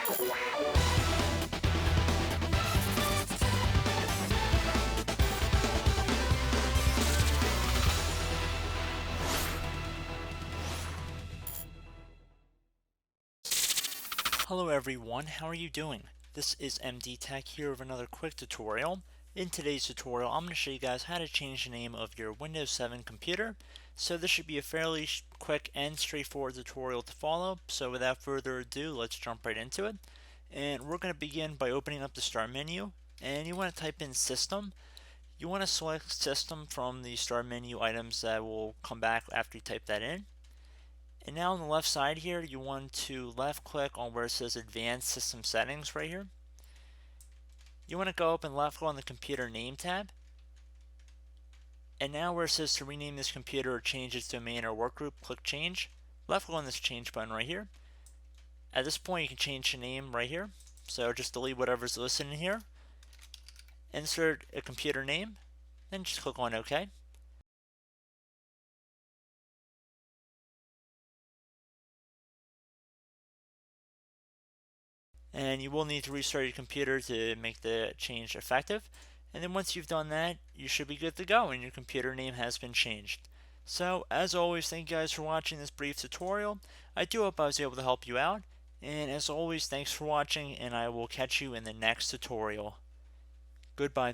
Hello everyone, how are you doing? This is MD Tech here with another quick tutorial. In today's tutorial, I'm going to show you guys how to change the name of your Windows 7 computer. So this should be a fairly quick and straightforward tutorial to follow. So without further ado, let's jump right into it. And we're going to begin by opening up the Start menu. And you want to type in System. You want to select System from the Start menu items that will come back after you type that in. And now on the left side here, you want to left click on where it says Advanced System Settings right here. You want to go up and left click on the Computer Name tab. And now where it says to rename this computer or change its domain or workgroup, click Change. Left click on this Change button right here. At this point, you can change the name right here. So just delete whatever's listed in here. Insert a computer name, then just click on OK. And you will need to restart your computer to make the change effective. And then once you've done that, you should be good to go and your computer name has been changed. So as always, thank you guys for watching this brief tutorial. I do hope I was able to help you out. And as always, thanks for watching and I will catch you in the next tutorial. Goodbye.